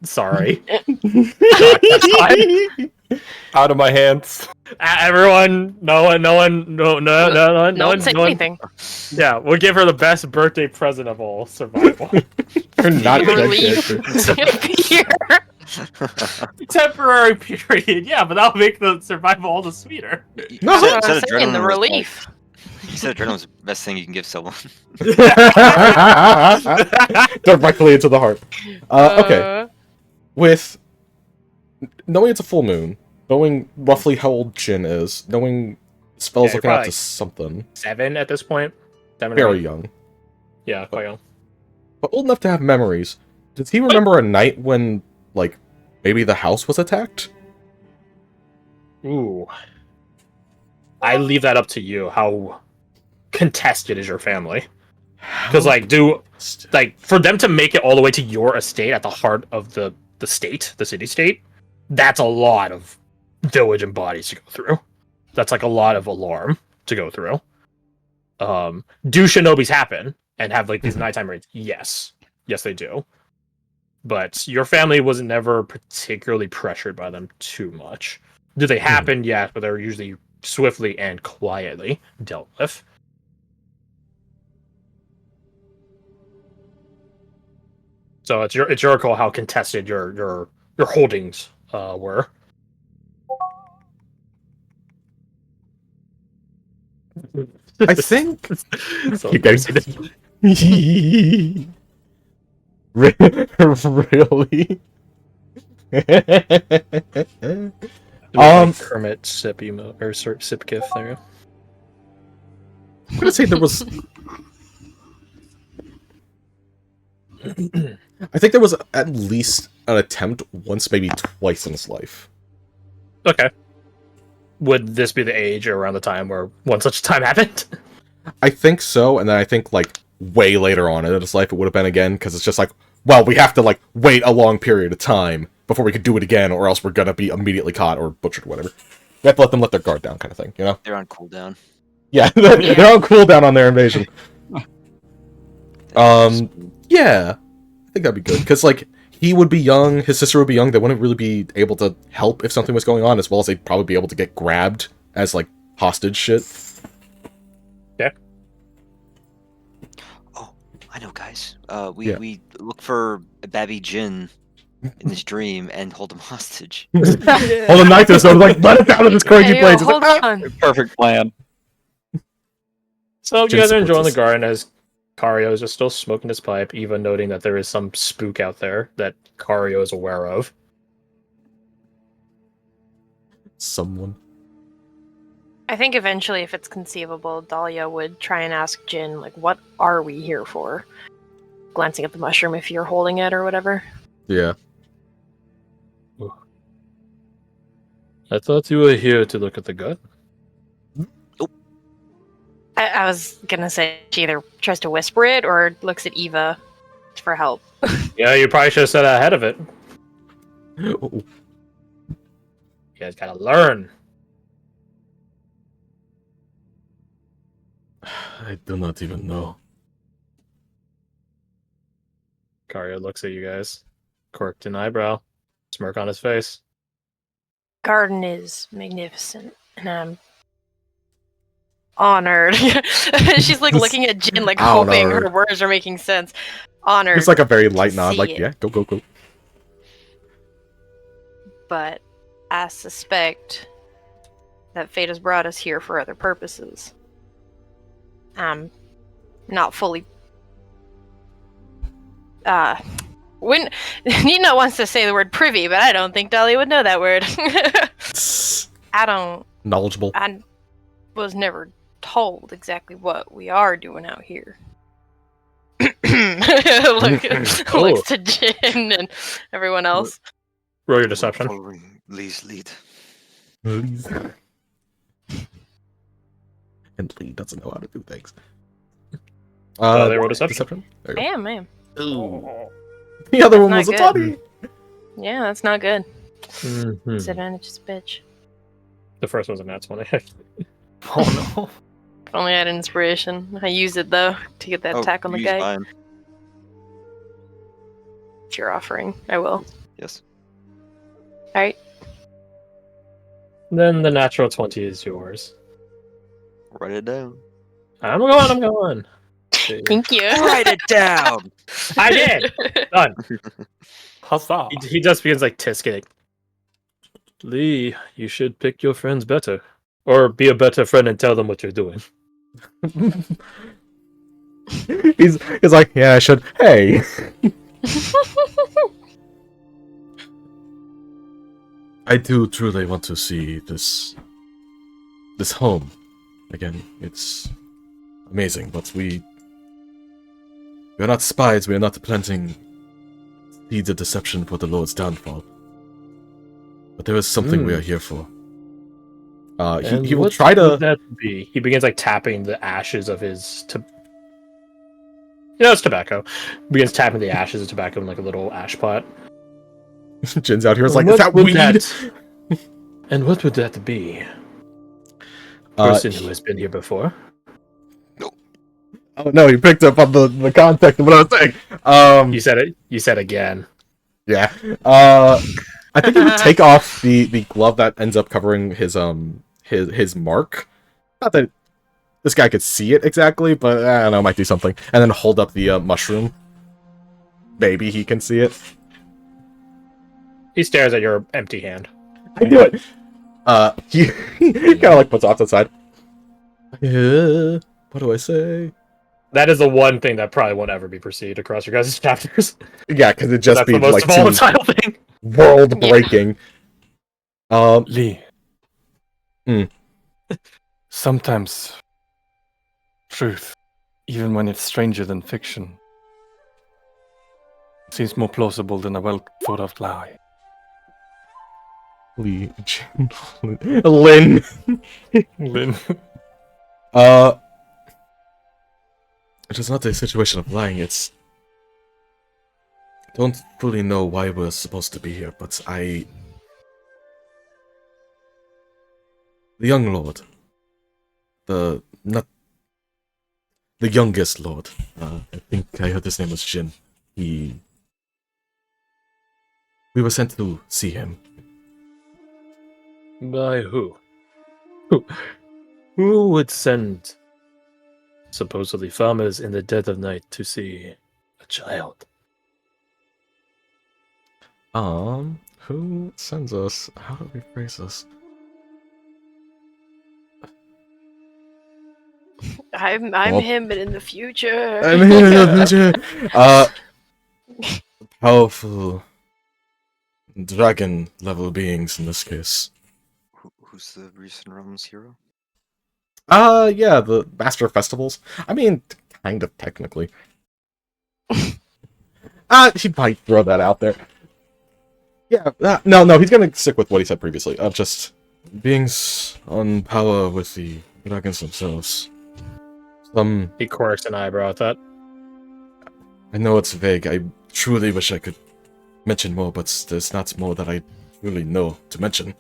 Sorry. Out of my hands. Everyone, no one, say anything. Yeah, we'll give her the best birthday present of all: survival. You're not a dead Relief. character. Temporary period, yeah, but that'll make the survival all the sweeter. That's what I'm said saying, the adrenaline was relief. You said adrenaline's the best thing you can give someone. Directly into the heart. Okay. With knowing it's a full moon, knowing roughly how old Jin is, knowing spells Yeah, looking out probably to something. 7 at this point. 7 or Very 8. young. Yeah, quite young. But old enough to have memories. Does he remember a night when, like, maybe the house was attacked? Ooh. I leave that up to you. How contested is your family? Because, like, for them to make it all the way to your estate at the heart of the state, the city-state, that's a lot of village and bodies to go through. That's, like, a lot of alarm to go through. Do shinobis happen and have, like, these nighttime raids? Yes. Yes, they do. But your family was never particularly pressured by them too much. Do they happen? Yes, but they're usually swiftly and quietly dealt with. So it's your call how contested your holdings were. I think. So You guys really? Kermit sip emote or sip gif there. I'm gonna say there was. I think there was at least an attempt once, maybe twice in his life. Okay. Would this be the age or around the time where one such time happened? I think so, and then I think, like, way later on in his life it would have been again, because it's just like, well, we have to, like, wait a long period of time before we could do it again, or else we're gonna be immediately caught or butchered or whatever. We have to let them let their guard down, kind of thing, you know? They're on cooldown. Yeah, they're on cooldown on their invasion. Yeah, I think that'd be good, because, like, he would be young, his sister would be young, they wouldn't really be able to help if something was going on, as well as they'd probably be able to get grabbed as, like, hostage shit. Yeah. Oh, I know, guys. We look for Babby Jin in this dream and hold him hostage. Hold him knife to so like, let it out of this crazy Hey, place. hold on. Perfect plan. So you Jin guys are enjoying the supports us. garden as Kario is just still smoking his pipe, Eva noting that there is some spook out there that Kario is aware of. Someone. I think eventually, if it's conceivable, Dahlia would try and ask Jin, like, what are we here for? Glancing at the mushroom if you're holding it or whatever. Yeah. I thought you were here to look at the gun. I was gonna say she either tries to whisper it or looks at Eva for help. Yeah, you probably should have said ahead of it. Oh, You guys gotta learn. I do not even know. Kario looks at you guys, quirked an eyebrow, smirk on his face. Garden is magnificent, and I'm honored. She's like looking at Jin, like hoping her Honored. words are making sense. Honored. It's like a very light nod, see like, it. yeah, go. But I suspect that fate has brought us here for other purposes. I'm not fully. When Nina wants to say the word privy, but I don't think Dolly would know that word. I don't. Knowledgeable. I was never told exactly what we are doing out here. Looks to Jin and everyone else. Roll your deception. Following Lee's lead. And Lee doesn't know how to do things. They roll deception. There you go. Ma'am. The other one Not was a good. toddy. Yeah, that's not good. Mm-hmm. Disadvantage is a bitch. The first one's a nat 20. Oh no. If only I had inspiration. I used it though to get that attack on the use guy. mine. you're offering, I will. Yes. All right. Then the natural 20 is yours. Write it down. I'm going. See. Thank you. Write it down. I did. Done. Huzzah! He just begins like tisking. Lee, you should pick your friends better, or be a better friend and tell them what you're doing. he's like, yeah, I should. Hey. I do truly want to see this home again. It's amazing, but we are not spies. We are not planting seeds of deception for the Lord's downfall. But there is something we are here for. He will try to. Would that be? He begins like tapping the ashes of his. It's tobacco. Begins tapping the ashes of tobacco in like a little ash pot. Jin's out here is like, is that weed? And what would that be? Person who has been here before. Oh no, you picked up on the context of what I was saying. You said it. You said again. Yeah. I think he would take off the glove that ends up covering his mark. Not that this guy could see it exactly, but I don't know, might do something. And then hold up the mushroom. Maybe he can see it. He stares at your empty hand. I do it. He kind of like puts off to the side. What do I say? That is the one thing that probably won't ever be perceived across your guys' chapters. Yeah, because it just That's be the most like volatile thing. world breaking. Lee. Sometimes truth, even when it's stranger than fiction, seems more plausible than a well thought of lie. Lynn. Lynn. It is not a situation of lying, it's... Don't fully know why we're supposed to be here, but The young lord. The youngest lord. I think I heard his name was Jin. We were sent to see him. By who? Who would send supposedly farmers in the dead of night to see a child? Who sends us? How do we phrase this? I'm Well, him, but in the future. I'm here in the future. Powerful dragon level beings in this case. Who's the recent realms hero? Yeah, the Master of Festivals. I mean, kind of technically. He might throw that out there. Yeah, no, he's gonna stick with what he said previously. Just beings on power with the dragons themselves. He quirks an eyebrow at that. I know it's vague. I truly wish I could mention more, but there's not more that I really know to mention.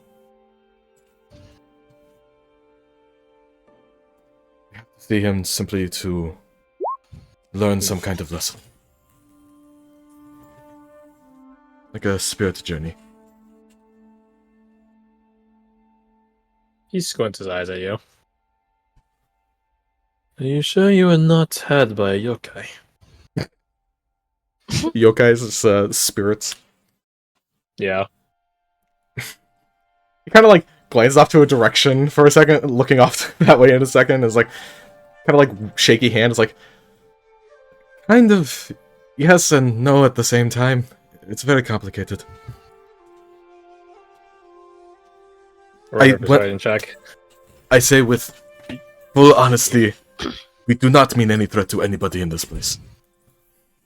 I have to see him simply to learn some kind of lesson. Like a spirit journey. He squints his eyes at you. Are you sure you were not had by a yokai? Yokai's spirits. Yeah. He kind of like glances off to a direction for a second, looking off that way in a second. Is like kind of like shaky hand. Is like kind of yes and no at the same time. It's very complicated. Roll a persuasion check. I say with full honesty, we do not mean any threat to anybody in this place.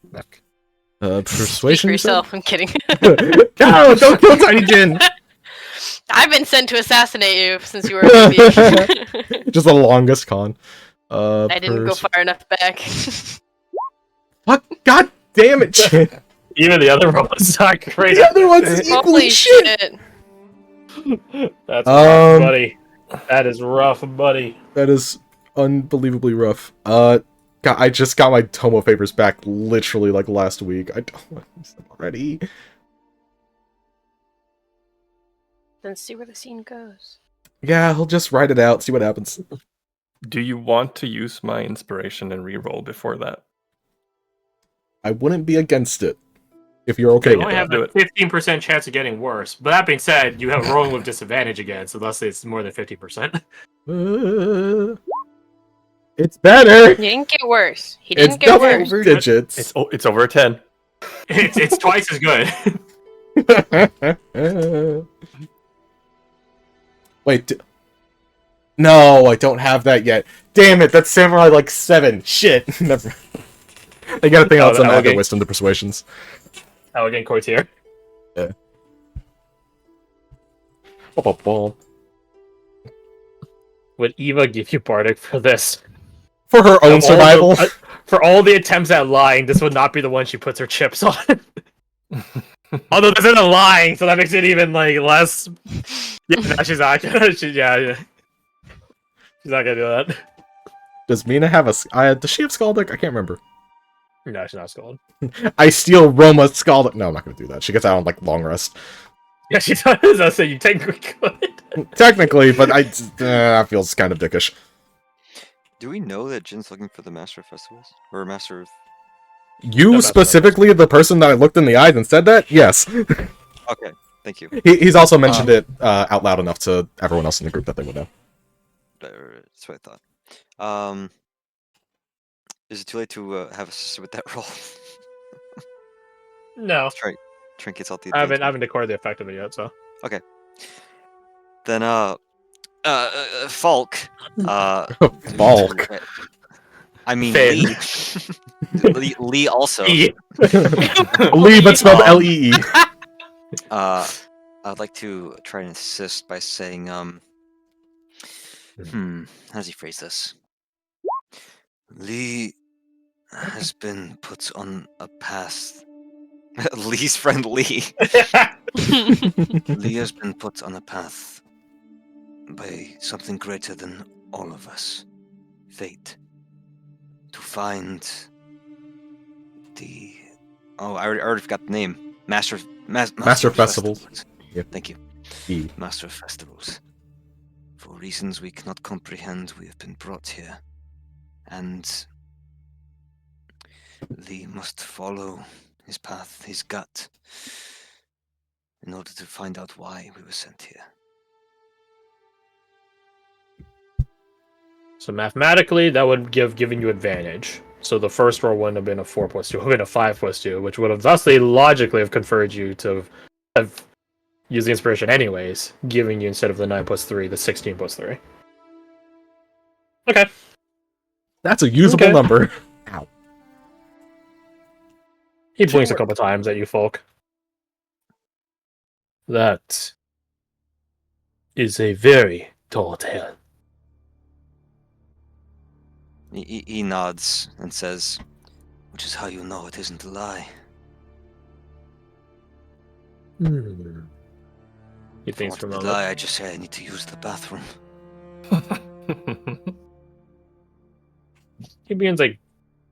Speak Persuasion. for You said? yourself. I'm kidding. No, don't kill Tiny Jin. I've been sent to assassinate you since you were a baby. Just the longest con. I didn't go far enough back. Fuck! God damn it, Jin. Even the other one was not great. The other one's equally Holy shit. shit! That's rough, buddy. That is rough, buddy. That is unbelievably rough. God, I just got my Tomo favors back literally like last week. I don't want to use them already. Then see where the scene goes. Yeah, he'll just write it out, see what happens. Do you want to use my inspiration and reroll before that? I wouldn't be against it. If you're okay You with only that. have a 15% chance of getting worse. But that being said, you have rolling with disadvantage again, so thus it's more than 50%. It's better! He didn't get worse. He It's didn't get worse. double digits. It's over 10. It's twice as good. Wait. No, I don't have that yet. Damn it, that's Samurai like 7. Shit. Never. I gotta think out some other wisdom to persuasions. Elegant courtier. Yeah. Would Eva give you Bardic for this? For her own survival? For all the attempts at lying, this would not be the one she puts her chips on. Although this isn't lying, so that makes it even like less. Yeah, no, she's not gonna. Yeah. She's not gonna do that. Does Mina have a... does she have Scaldic? I can't remember. No, she's not scolded. I steal Roma's Scaldic. No, I'm not gonna do that. She gets out on like long rest. Yeah, she does. I say you technically could. Technically, but that feels kind of dickish. Do we know that Jin's looking for the Master of Festivals? Or Master of... You specifically, the person that I looked in the eyes and said that? Yes. Okay, thank you. He's also mentioned it out loud enough to everyone else in the group that they would know. That's what I thought. Is it too late to have a sister with that role? No, Trinkets all the I haven't declared the effect of it yet. So okay. Then Falk. Falk. I mean Finn. Lee. Lee also. Lee, but spelled L-E-E. I'd like to try and assist by saying, how does he phrase this? Lee has been put on a path. Lee's friend Lee. Lee has been put on a path by something greater than all of us. Fate. To find the... Oh, I already forgot the name. Master of Festivals. Yep. Thank you. Master of Festivals. For reasons we cannot comprehend, we have been brought here. And Lee must follow his path, his gut, in order to find out why we were sent here. So mathematically, that would given you advantage. So the first roll wouldn't have been a 4+2, it would have been a 5+2, which would have thusly logically have conferred you to have used the inspiration anyways, giving you instead of the 9+3, the 16+3. Okay. That's a usable number. Ow. He blinks a couple times at you folk. That is a very tall tale. He nods and says, which is how you know it isn't a lie. He thinks for a moment. Lie, I just say I need to use the bathroom. He begins like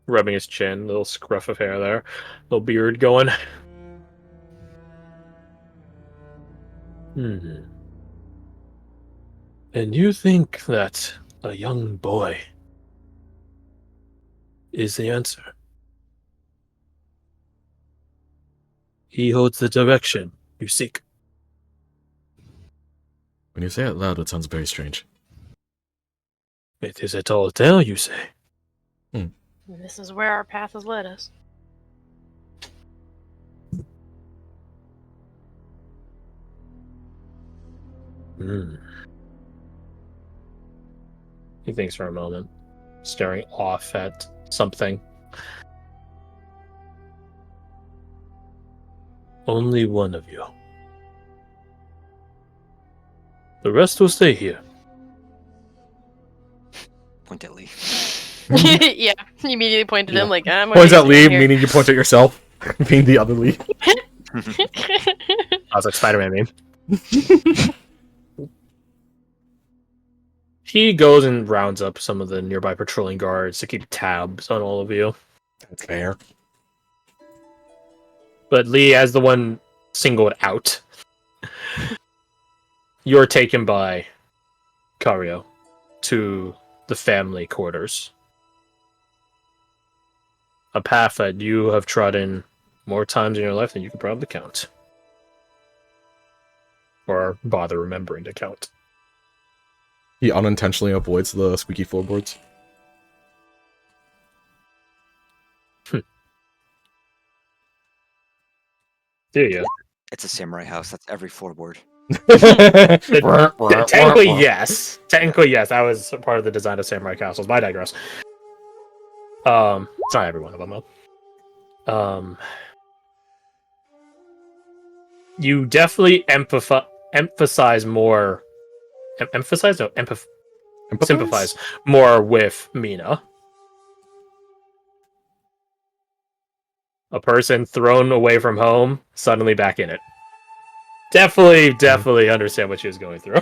rubbing his chin, little scruff of hair there, little beard going. And you think that a young boy is the answer? He holds the direction you seek. When you say it loud, it sounds very strange. It is a tall tale, you say? This is where our path has led us. He thinks for a moment, staring off at something. Only one of you. The rest will stay here. Point at Lee. Yeah, he immediately pointed him like, I'm Points at gonna Lee, be here. meaning you point at yourself. Being the other Lee. I was like Spider-Man meme. He goes and rounds up some of the nearby patrolling guards to keep tabs on all of you. That's fair. But Lee, as the one singled out, you're taken by Kario to the family quarters. A path that you have trodden more times in your life than you could probably count. Or bother remembering to count. He unintentionally avoids the squeaky floorboards. Do you? It's a samurai house. That's every floorboard. Technically, yes. Technically, yes. That was part of the design of samurai castles. But I digress. It's not every one of them, though. You definitely emphasize more. Emphasize? No, sympathize more with Mina. A person thrown away from home, suddenly back in it. Definitely understand what she was going through.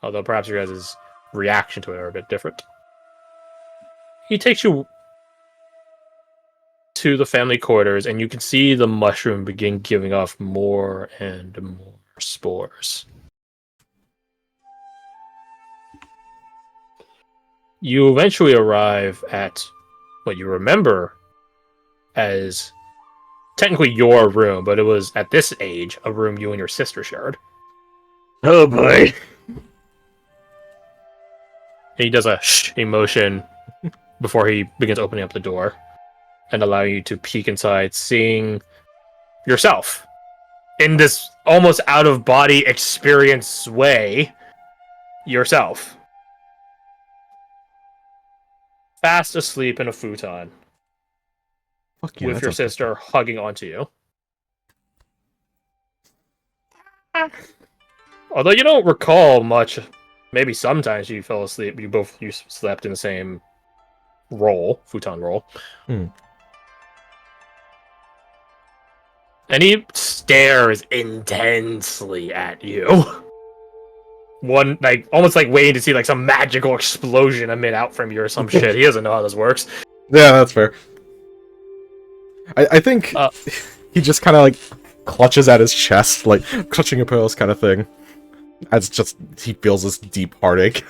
Although perhaps your guys' reaction to it are a bit different. He takes you to the family quarters, and you can see the mushroom begin giving off more and more spores. You eventually arrive at what you remember as technically your room, but it was at this age a room you and your sister shared. Oh boy. And he does a shh emotion before he begins opening up the door and allowing you to peek inside, seeing yourself in this almost out of body experience way. Yourself fast asleep in a futon. Fuck yeah, With your sister hugging onto you. Although you don't recall much, maybe sometimes you fell asleep. You slept in the same futon roll. Hmm. And he stares intensely at you. One, like, almost like waiting to see like some magical explosion emit out from you or some shit. He doesn't know how this works. Yeah, that's fair. I think he just kind of like clutches at his chest, like clutching a pearls kind of thing. As just he feels this deep heartache.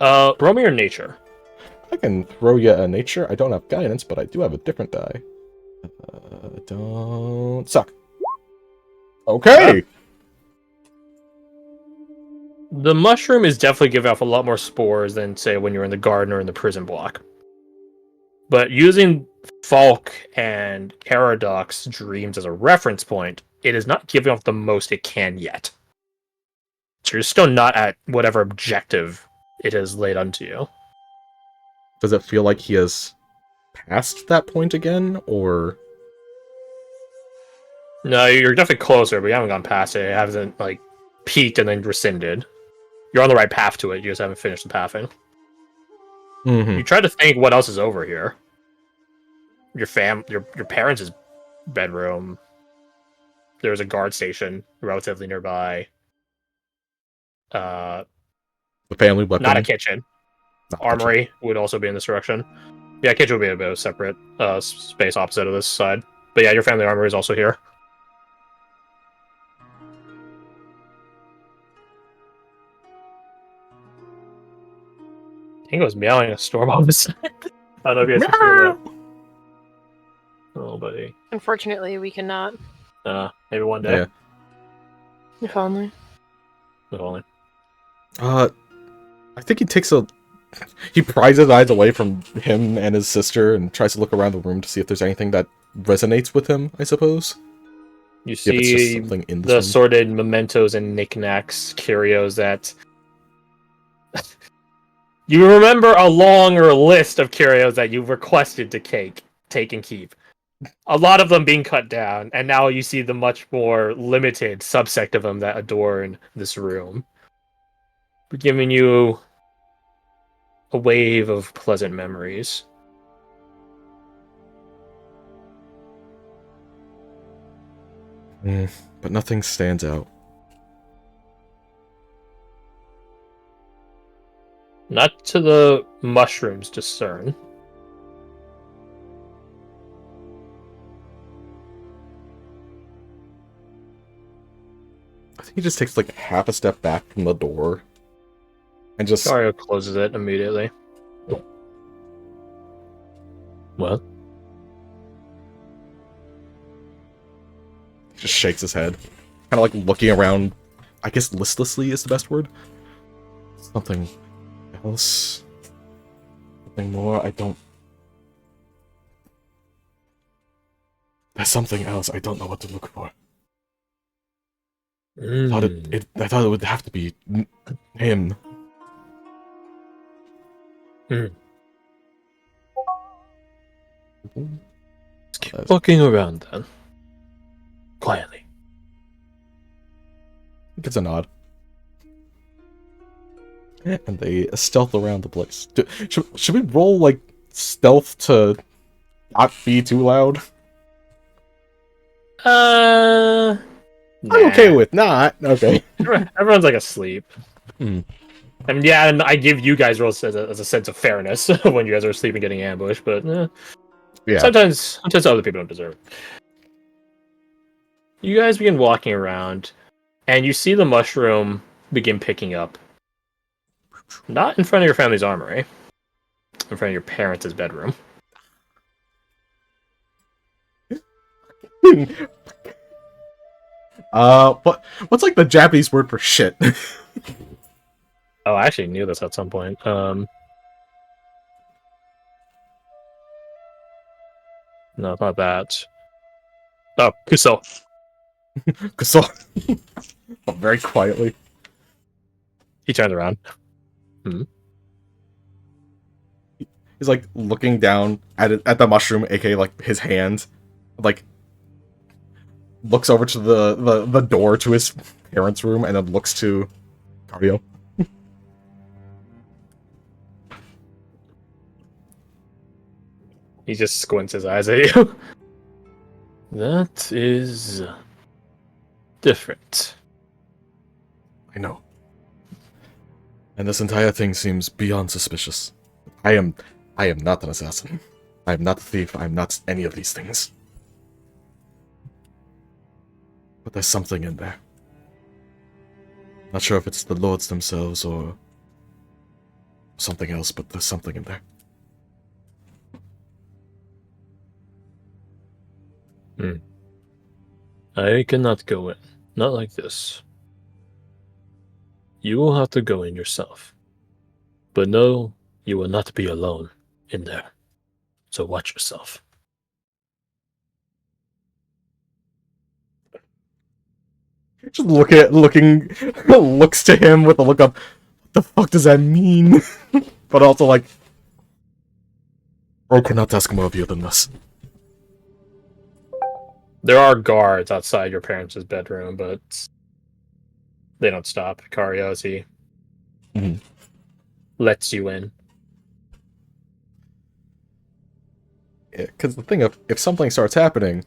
Roll me your nature. I can throw you a nature. I don't have guidance, but I do have a different die. Don't suck. Okay. The mushroom is definitely giving off a lot more spores than, say, when you're in the garden or in the prison block. But using Falk and Caradoc's dreams as a reference point, it is not giving off the most it can yet. So you're still not at whatever objective it has laid unto you. Does it feel like he has passed that point again, or? No, you're definitely closer, but you haven't gone past it. It hasn't, like, peaked and then rescinded. You're on the right path to it, you just haven't finished the pathing. Mm-hmm. You try to think what else is over here. Your parents' bedroom. There's a guard station relatively nearby. The family weapon. Not a kitchen. Not Armory would also be in this direction. Yeah, kitchen would be a bit of a separate space opposite of this side. But yeah, your family armory is also here. I think it was meowing a storm opposite. I don't know if you guys can hear that. Oh, buddy. Unfortunately, we cannot. Maybe one day. Yeah. If only. If only. I think he pries his eyes away from him and his sister and tries to look around the room to see if there's anything that resonates with him, I suppose. You If it's just see something in this the room. sorted mementos and knickknacks, curios that... You remember a longer list of curios that you requested to take and keep. A lot of them being cut down, and now you see the much more limited subsect of them that adorn this room. Giving you a wave of pleasant memories. But nothing stands out. Not to the mushrooms discern. I think he just takes like half a step back from the door and just Kario closes it immediately. What? just shakes his head, kind of like looking around. I guess listlessly is the best word. Something else, something more. I don't. There's something else. I don't know what to look for. I thought it would have to be him. Let's keep looking around then. Quietly. Gets a nod. And they stealth around the place. Should we roll, like, stealth to not be too loud? Nah. I'm okay with not. Okay. Everyone's like asleep. Hmm. I mean, yeah, and I give you guys rolls as a sense of fairness when you guys are asleep and getting ambushed, but Yeah. sometimes other people don't deserve it. You guys begin walking around, and you see the mushroom begin picking up. Not in front of your family's armory. In front of your parents' bedroom. What's like the Japanese word for shit? Oh, I actually knew this at some point. No, it's not that. Oh, kuso. So, very quietly. He turns around. He's like looking down at the mushroom, aka like his hand, like looks over to the door to his parents' room, and then looks to Kario. He just squints his eyes at you. That is different. I know. And this entire thing seems beyond suspicious. I am not an assassin. I am not a thief. I am not any of these things. But there's something in there. Not sure if it's the lords themselves or something else, but there's something in there. I cannot go in. Not like this. You will have to go in yourself. But no, you will not be alone in there. So watch yourself. Just looks to him with a look of, what the fuck does that mean? But also like, I cannot ask more of you than this. There are guards outside your parents' bedroom, but they don't stop. Kario, as he lets you in. Yeah, because the thing of, if something starts happening,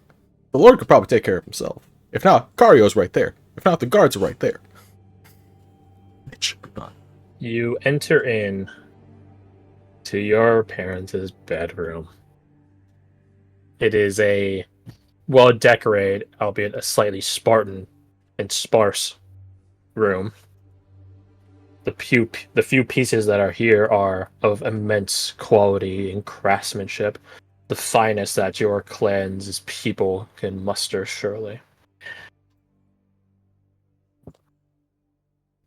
the Lord could probably take care of himself. If not, Kario's right there. If not, the guards are right there. Bitch. You enter in to your parents' bedroom. It is a well-decorated, albeit a slightly Spartan and sparse room. The few pieces that are here are of immense quality and craftsmanship, the finest that your clan's people can muster, surely.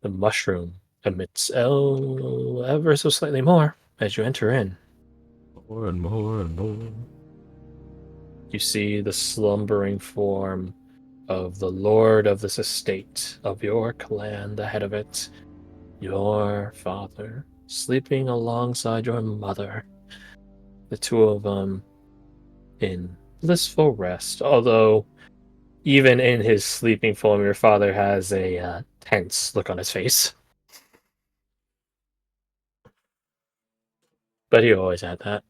The mushroom emits ever so slightly more as you enter in. More and more and more. You see the slumbering form of the lord of this estate, of your clan, the head of it, your father, sleeping alongside your mother. The two of them in blissful rest, although even in his sleeping form, your father has a tense look on his face. But he always had that.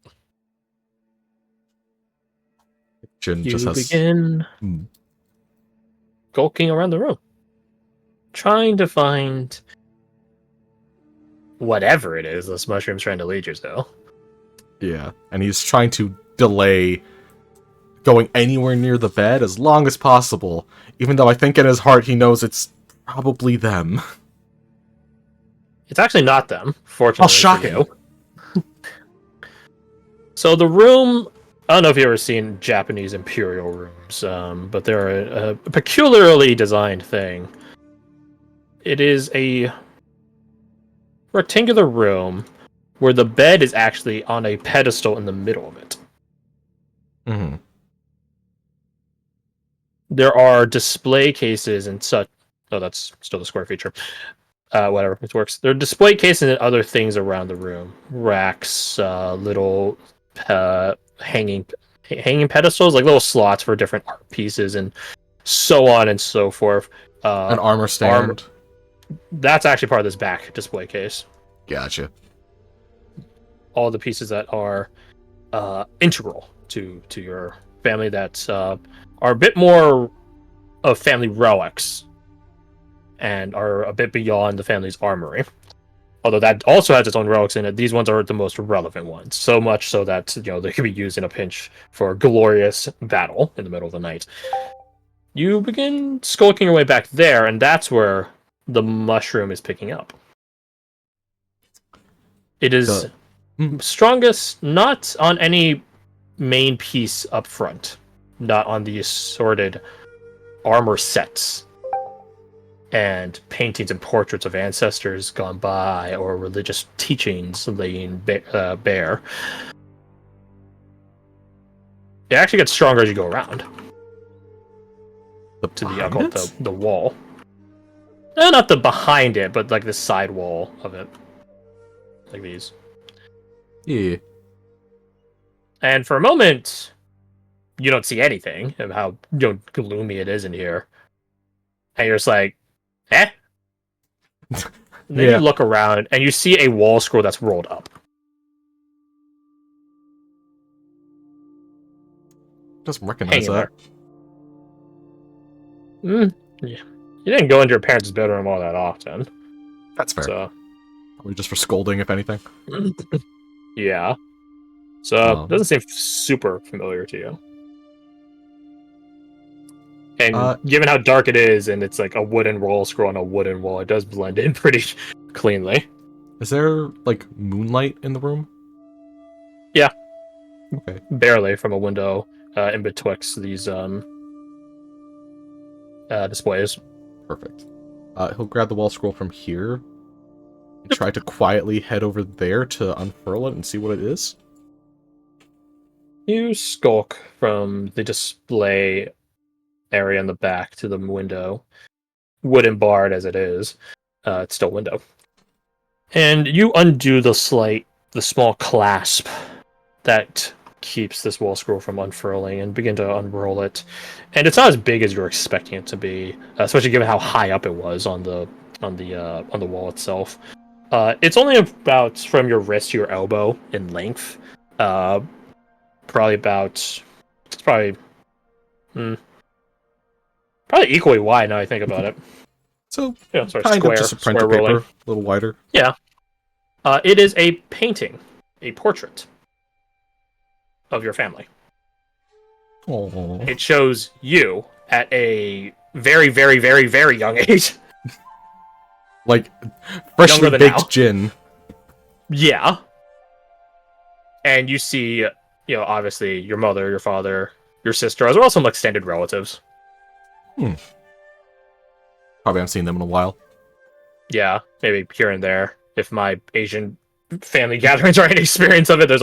Jin You just has... begin skulking around the room, trying to find whatever it is this mushroom's trying to lead you to. Yeah, and he's trying to delay going anywhere near the bed as long as possible, even though I think in his heart he knows it's probably them. It's actually not them, fortunately. Oh, shocking. For you. So the room, I don't know if you've ever seen Japanese imperial rooms, but they're a peculiarly designed thing. It is a rectangular room where the bed is actually on a pedestal in the middle of it. Mm-hmm. There are display cases and such. Oh, that's still the square feature. Whatever, it works. There are display cases and other things around the room. Racks, little hanging pedestals, like little slots for different art pieces, and so on and so forth. An armor stand. That's actually part of this back display case. Gotcha. All the pieces that are integral to your family that are a bit more of family relics and are a bit beyond the family's armory. Although that also has its own relics in it, these ones are the most relevant ones. So much so that they can be used in a pinch for a glorious battle in the middle of the night. You begin skulking your way back there, and that's where the mushroom is picking up. It is strongest not on any main piece up front, not on the assorted armor sets and paintings and portraits of ancestors gone by or religious teachings laying bare. It actually gets stronger as you go around to the wall. No, not the behind it, but like the side wall of it, like these. Yeah. And for a moment, you don't see anything of how gloomy it is in here, and you're just like, eh? And then you look around and you see a wall scroll that's rolled up. Doesn't recognize that. Yeah. You didn't go into your parents' bedroom all that often. That's fair. So. Probably just for scolding, if anything. Yeah. So it doesn't seem super familiar to you. And given how dark it is, and it's like a wooden roll scroll on a wooden wall, it does blend in pretty cleanly. Is there, like, moonlight in the room? Yeah. Okay. Barely from a window in betwixt these displays. Perfect. He'll grab the wall scroll from here and try to quietly head over there to unfurl it and see what it is. You skulk from the display area in the back to the window, wooden barred as it is. It's still window, and you undo the small clasp that keeps this wall scroll from unfurling and begin to unroll it. And it's not as big as you're expecting it to be, especially given how high up it was on the wall itself. It's only about from your wrist to your elbow in length. Probably equally wide now I think about it. So, yeah, sorry, kind square, of just a printer square paper, rolling. a little wider. Yeah. It is a painting, a portrait of your family. Oh. It shows you at a very, very, very, very young age. Like, freshly Younger than baked now. gin. Yeah. And you see, obviously your mother, your father, your sister, as well as some extended relatives. Probably haven't seen them in a while. Yeah, maybe here and there. If my Asian family gatherings are any experience of it, there's